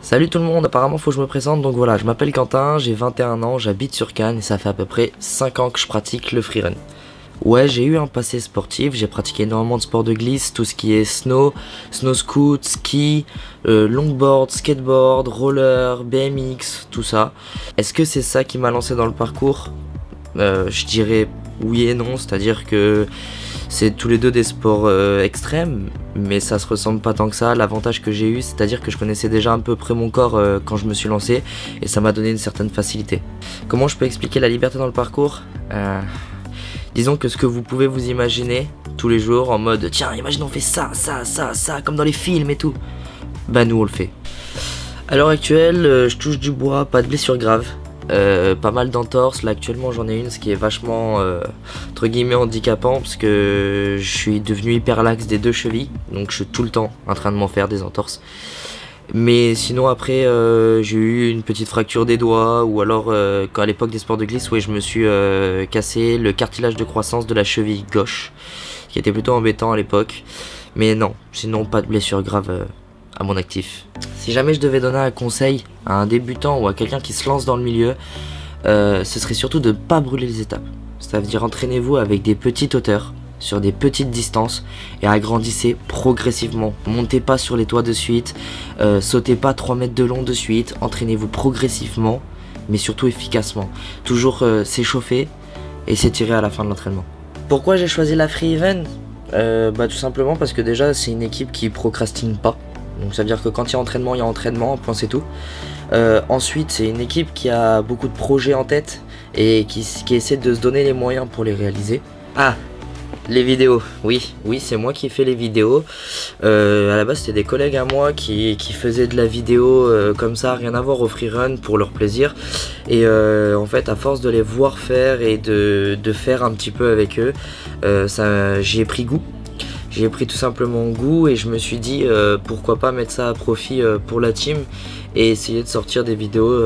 Salut tout le monde, apparemment faut que je me présente, donc voilà, je m'appelle Quentin, j'ai 21 ans, j'habite sur Cannes et ça fait à peu près 5 ans que je pratique le freerun. Ouais, j'ai eu un passé sportif, j'ai pratiqué énormément de sports de glisse, tout ce qui est snow scoot, ski, longboard, skateboard, roller, BMX, tout ça. Est-ce que c'est ça qui m'a lancé dans le parcours? Je dirais oui et non, c'est-à-dire que c'est tous les deux des sports extrêmes, mais ça se ressemble pas tant que ça. L'avantage que j'ai eu, c'est-à-dire que je connaissais déjà à peu près mon corps quand je me suis lancé, et ça m'a donné une certaine facilité. Comment je peux expliquer la liberté dans le parcours? Disons que ce que vous pouvez vous imaginer tous les jours en mode tiens, imagine on fait ça, comme dans les films et tout. Bah nous on le fait. À l'heure actuelle, je touche du bois, pas de blessures graves. Pas mal d'entorses, là actuellement j'en ai une, ce qui est vachement entre guillemets handicapant parce que je suis devenu hyper lax des deux chevilles, donc je suis tout le temps en train de m'en faire des entorses. Mais sinon après j'ai eu une petite fracture des doigts, ou alors quand à l'époque des sports de glisse, ouais, je me suis cassé le cartilage de croissance de la cheville gauche, qui était plutôt embêtant à l'époque. Mais non, sinon pas de blessure grave à mon actif. Si jamais je devais donner un conseil à un débutant ou à quelqu'un qui se lance dans le milieu, ce serait surtout de ne pas brûler les étapes. Ça veut dire entraînez-vous avec des petites hauteurs, sur des petites distances, et agrandissez progressivement. Montez pas sur les toits de suite, sautez pas 3 mètres de long de suite, entraînez-vous progressivement, mais surtout efficacement. Toujours s'échauffer et s'étirer à la fin de l'entraînement. Pourquoi j'ai choisi la Free Event? Tout simplement parce que déjà c'est une équipe qui procrastine pas. Donc ça veut dire que quand il y a entraînement, point c'est tout. Ensuite c'est une équipe qui a beaucoup de projets en tête et qui essaie de se donner les moyens pour les réaliser. Ah, les vidéos, oui c'est moi qui fais les vidéos. À la base c'était des collègues à moi qui faisaient de la vidéo comme ça, rien à voir au freerun pour leur plaisir. Et en fait à force de les voir faire et de faire un petit peu avec eux, j'y ai pris goût. J'ai pris tout simplement goût et je me suis dit pourquoi pas mettre ça à profit pour la team et essayer de sortir des vidéos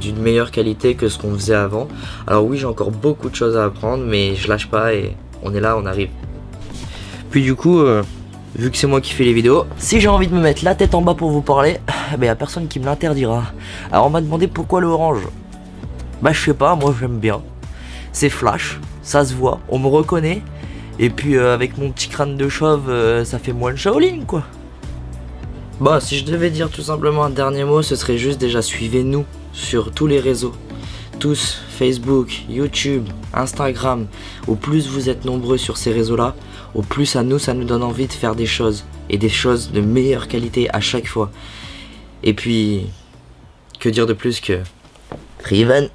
d'une meilleure qualité que ce qu'on faisait avant. Alors oui, j'ai encore beaucoup de choses à apprendre, mais je lâche pas et on est là, on arrive. Puis du coup, vu que c'est moi qui fais les vidéos, si j'ai envie de me mettre la tête en bas pour vous parler, y a personne qui me l'interdira. Alors on m'a demandé pourquoi le orange. Bah je sais pas, moi j'aime bien. C'est flash, ça se voit, on me reconnaît. Et puis avec mon petit crâne de chauve, ça fait moins de Shaolin quoi. Bah si je devais dire tout simplement un dernier mot, ce serait juste déjà suivez-nous sur tous les réseaux. Tous, Facebook, YouTube, Instagram. Au plus vous êtes nombreux sur ces réseaux-là, au plus ça nous donne envie de faire des choses. Et des choses de meilleure qualité à chaque fois. Et puis, que dire de plus que Riven.